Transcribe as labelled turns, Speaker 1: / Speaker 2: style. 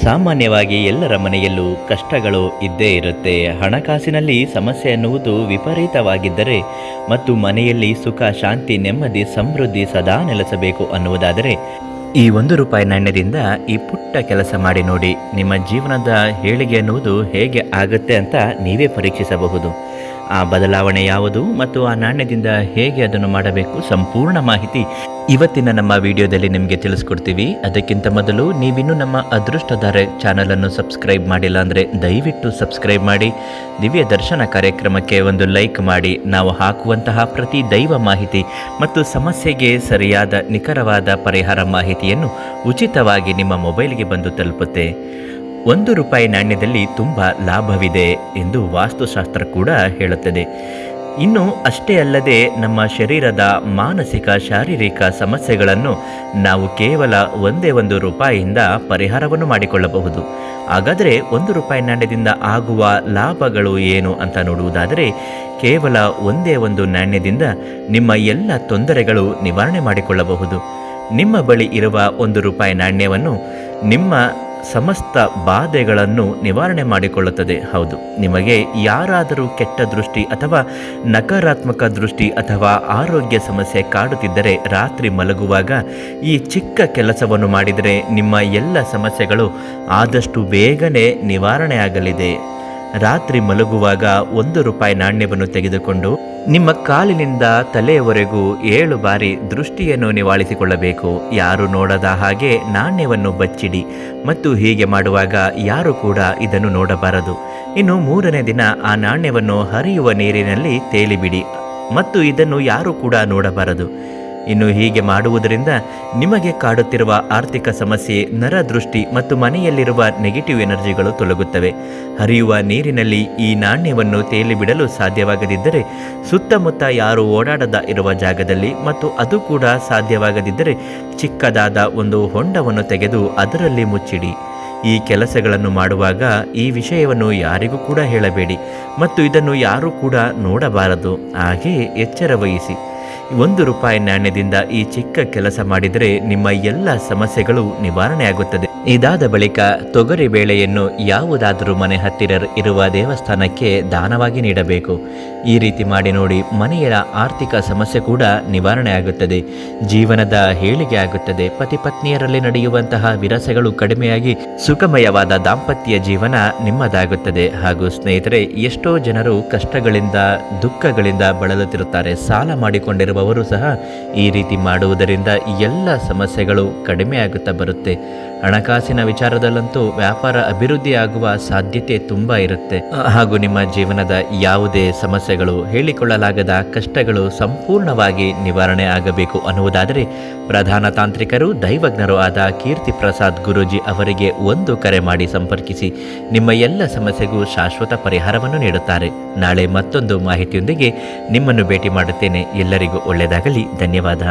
Speaker 1: ಸಾಮಾನ್ಯವಾಗಿ ಎಲ್ಲರ ಮನೆಯಲ್ಲೂ ಕಷ್ಟಗಳು ಇದ್ದೇ ಇರುತ್ತೆ. ಹಣಕಾಸಿನಲ್ಲಿ ಸಮಸ್ಯೆ ಎನ್ನುವುದು ವಿಪರೀತವಾಗಿದ್ದರೆ ಮತ್ತು ಮನೆಯಲ್ಲಿ ಸುಖ, ಶಾಂತಿ, ನೆಮ್ಮದಿ, ಸಮೃದ್ಧಿ ಸದಾ ನೆಲೆಸಬೇಕು ಅನ್ನುವುದಾದರೆ ಈ ₹1 ನಾಣ್ಯದಿಂದ ಈ ಪುಟ್ಟ ಕೆಲಸ ಮಾಡಿ ನೋಡಿ. ನಿಮ್ಮ ಜೀವನದ ಏಳಿಗೆ ಎನ್ನುವುದು ಹೇಗೆ ಆಗುತ್ತೆ ಅಂತ ನೀವೇ ಪರೀಕ್ಷಿಸಬಹುದು. ಆ ಬದಲಾವಣೆ ಯಾವುದು ಮತ್ತು ಆ ನಾಣ್ಯದಿಂದ ಹೇಗೆ ಅದನ್ನು ಮಾಡಬೇಕು, ಸಂಪೂರ್ಣ ಮಾಹಿತಿ ಇವತ್ತಿನ ನಮ್ಮ ವಿಡಿಯೋದಲ್ಲಿ ನಿಮಗೆ ತಿಳಿಸ್ಕೊಡ್ತೀವಿ. ಅದಕ್ಕಿಂತ ಮೊದಲು ನೀವಿನ್ನೂ ನಮ್ಮ ಅದೃಷ್ಟಧಾರೆ ಚಾನಲನ್ನು ಸಬ್ಸ್ಕ್ರೈಬ್ ಮಾಡಿಲ್ಲ ಅಂದರೆ ದಯವಿಟ್ಟು ಸಬ್ಸ್ಕ್ರೈಬ್ ಮಾಡಿ. ದಿವ್ಯ ದರ್ಶನ ಕಾರ್ಯಕ್ರಮಕ್ಕೆ ಒಂದು ಲೈಕ್ ಮಾಡಿ. ನಾವು ಹಾಕುವಂತಹ ಪ್ರತಿ ದೈವ ಮಾಹಿತಿ ಮತ್ತು ಸಮಸ್ಯೆಗೆ ಸರಿಯಾದ ನಿಖರವಾದ ಪರಿಹಾರ ಮಾಹಿತಿಯನ್ನು ಉಚಿತವಾಗಿ ನಿಮ್ಮ ಮೊಬೈಲ್ಗೆ ಬಂದು ತಲುಪುತ್ತೆ. ₹1 ನಾಣ್ಯದಲ್ಲಿ ತುಂಬ ಲಾಭವಿದೆ ಎಂದು ವಾಸ್ತುಶಾಸ್ತ್ರ ಕೂಡ ಹೇಳುತ್ತದೆ. ಇನ್ನು ಅಷ್ಟೇ ಅಲ್ಲದೆ ನಮ್ಮ ಶರೀರದ ಮಾನಸಿಕ, ಶಾರೀರಿಕ ಸಮಸ್ಯೆಗಳನ್ನು ನಾವು ಕೇವಲ ಒಂದೇ ರೂಪಾಯಿಯಿಂದ ಪರಿಹಾರವನ್ನು ಮಾಡಿಕೊಳ್ಳಬಹುದು. ಹಾಗಾದರೆ ₹1 ನಾಣ್ಯದಿಂದ ಆಗುವ ಲಾಭಗಳು ಏನು ಅಂತ ನೋಡುವುದಾದರೆ, ಕೇವಲ ಒಂದೇ ನಾಣ್ಯದಿಂದ ನಿಮ್ಮ ಎಲ್ಲ ತೊಂದರೆಗಳು ನಿವಾರಣೆ ಮಾಡಿಕೊಳ್ಳಬಹುದು. ನಿಮ್ಮ ಬಳಿ ಇರುವ ₹1 ನಾಣ್ಯವನ್ನು ನಿಮ್ಮ ಸಮಸ್ತ ಬಾಧೆಗಳನ್ನು ನಿವಾರಣೆ ಮಾಡಿಕೊಳ್ಳುತ್ತದೆ. ಹೌದು, ನಿಮಗೆ ಯಾರಾದರೂ ಕೆಟ್ಟ ದೃಷ್ಟಿ ಅಥವಾ ನಕಾರಾತ್ಮಕ ದೃಷ್ಟಿ ಅಥವಾ ಆರೋಗ್ಯ ಸಮಸ್ಯೆ ಕಾಡುತ್ತಿದ್ದರೆ ರಾತ್ರಿ ಮಲಗುವಾಗ ಈ ಚಿಕ್ಕ ಕೆಲಸವನ್ನು ಮಾಡಿದರೆ ನಿಮ್ಮ ಎಲ್ಲ ಸಮಸ್ಯೆಗಳು ಆದಷ್ಟು ಬೇಗನೆ ನಿವಾರಣೆ ಆಗಲಿದೆ. ರಾತ್ರಿ ಮಲಗುವಾಗ ₹1 ನಾಣ್ಯವನ್ನು ತೆಗೆದುಕೊಂಡು ನಿಮ್ಮ ಕಾಲಿನಿಂದ ತಲೆಯವರೆಗೂ 7 ಬಾರಿ ದೃಷ್ಟಿಯನ್ನು ನಿವಾಳಿಸಿಕೊಳ್ಳಬೇಕು. ಯಾರು ನೋಡದ ಹಾಗೆ ನಾಣ್ಯವನ್ನು ಬಚ್ಚಿಡಿ ಮತ್ತು ಹೀಗೆ ಮಾಡುವಾಗ ಯಾರು ಕೂಡ ಇದನ್ನು ನೋಡಬಾರದು. ಇನ್ನು 3ನೇ ದಿನ ಆ ನಾಣ್ಯವನ್ನು ಹರಿಯುವ ನೀರಿನಲ್ಲಿ ತೇಲಿಬಿಡಿ ಮತ್ತು ಇದನ್ನು ಯಾರು ಕೂಡ ನೋಡಬಾರದು. ಇನ್ನು ಹೀಗೆ ಮಾಡುವುದರಿಂದ ನಿಮಗೆ ಕಾಡುತ್ತಿರುವ ಆರ್ಥಿಕ ಸಮಸ್ಯೆ, ನರದೃಷ್ಟಿ ಮತ್ತು ಮನೆಯಲ್ಲಿರುವ ನೆಗೆಟಿವ್ ಎನರ್ಜಿಗಳು ತೊಲಗುತ್ತವೆ. ಹರಿಯುವ ನೀರಿನಲ್ಲಿ ಈ ನಾಣ್ಯವನ್ನು ತೇಲಿಬಿಡಲು ಸಾಧ್ಯವಾಗದಿದ್ದರೆ ಸುತ್ತಮುತ್ತ ಯಾರು ಓಡಾಡದ ಇರುವ ಜಾಗದಲ್ಲಿ ಮತ್ತು ಅದು ಕೂಡ ಸಾಧ್ಯವಾಗದಿದ್ದರೆ ಚಿಕ್ಕದಾದ ಒಂದು ಹೊಂಡವನ್ನು ತೆಗೆದು ಅದರಲ್ಲಿ ಮುಚ್ಚಿಡಿ. ಈ ಕೆಲಸಗಳನ್ನು ಮಾಡುವಾಗ ಈ ವಿಷಯವನ್ನು ಯಾರಿಗೂ ಕೂಡ ಹೇಳಬೇಡಿ ಮತ್ತು ಇದನ್ನು ಯಾರೂ ಕೂಡ ನೋಡಬಾರದು. ಹಾಗೆಯೇ ಎಚ್ಚರ ವಹಿಸಿ. ₹1 ನಾಣ್ಯದಿಂದ ಈ ಚಿಕ್ಕ ಕೆಲಸ ಮಾಡಿದರೆ ನಿಮ್ಮ ಎಲ್ಲ ಸಮಸ್ಯೆಗಳು ನಿವಾರಣೆಯಾಗುತ್ತದೆ. ಇದಾದ ಬಳಿಕ ತೊಗರಿ ಬೇಳೆಯನ್ನು ಯಾವುದಾದರೂ ಮನೆ ಹತ್ತಿರ ಇರುವ ದೇವಸ್ಥಾನಕ್ಕೆ ದಾನವಾಗಿ ನೀಡಬೇಕು. ಈ ರೀತಿ ಮಾಡಿ ನೋಡಿ, ಮನೆಯ ಆರ್ಥಿಕ ಸಮಸ್ಯೆ ಕೂಡ ನಿವಾರಣೆ ಆಗುತ್ತದೆ. ಜೀವನದ ಏಳಿಗೆ ಆಗುತ್ತದೆ. ಪತಿ ಪತ್ನಿಯರಲ್ಲಿ ನಡೆಯುವಂತಹ ವಿರಸಗಳು ಕಡಿಮೆಯಾಗಿ ಸುಖಮಯವಾದ ದಾಂಪತ್ಯ ಜೀವನ ನಿಮ್ಮದಾಗುತ್ತದೆ. ಹಾಗೂ ಸ್ನೇಹಿತರೆ, ಎಷ್ಟೋ ಜನರು ಕಷ್ಟಗಳಿಂದ, ದುಃಖಗಳಿಂದ ಬಳಲುತ್ತಿರುತ್ತಾರೆ. ಸಾಲ ಮಾಡಿಕೊಂಡಿರುವವರು ಸಹ ಈ ರೀತಿ ಮಾಡುವುದರಿಂದ ಎಲ್ಲ ಸಮಸ್ಯೆಗಳು ಕಡಿಮೆಯಾಗುತ್ತಾ ಬರುತ್ತೆ. ಹಣಕಾಸಿನ ವಿಚಾರದಲ್ಲಂತೂ ವ್ಯಾಪಾರ ಅಭಿವೃದ್ಧಿ ಆಗುವ ಸಾಧ್ಯತೆ ತುಂಬ ಇರುತ್ತೆ. ಹಾಗೂ ನಿಮ್ಮ ಜೀವನದ ಯಾವುದೇ ಸಮಸ್ಯೆಗಳು, ಹೇಳಿಕೊಳ್ಳಲಾಗದ ಕಷ್ಟಗಳು ಸಂಪೂರ್ಣವಾಗಿ ನಿವಾರಣೆ ಆಗಬೇಕು ಅನ್ನುವುದಾದರೆ ಪ್ರಧಾನ ತಾಂತ್ರಿಕರು, ದೈವಜ್ಞರು ಆದ ಕೀರ್ತಿ ಪ್ರಸಾದ್ ಗುರೂಜಿ ಅವರಿಗೆ ಒಂದು ಕರೆ ಮಾಡಿ ಸಂಪರ್ಕಿಸಿ. ನಿಮ್ಮ ಎಲ್ಲ ಸಮಸ್ಯೆಗೂ ಶಾಶ್ವತ ಪರಿಹಾರವನ್ನು ನೀಡುತ್ತಾರೆ. ನಾಳೆ ಮತ್ತೊಂದು ಮಾಹಿತಿಯೊಂದಿಗೆ ನಿಮ್ಮನ್ನು ಭೇಟಿ ಮಾಡುತ್ತೇನೆ. ಎಲ್ಲರಿಗೂ ಒಳ್ಳೆಯದಾಗಲಿ. ಧನ್ಯವಾದ.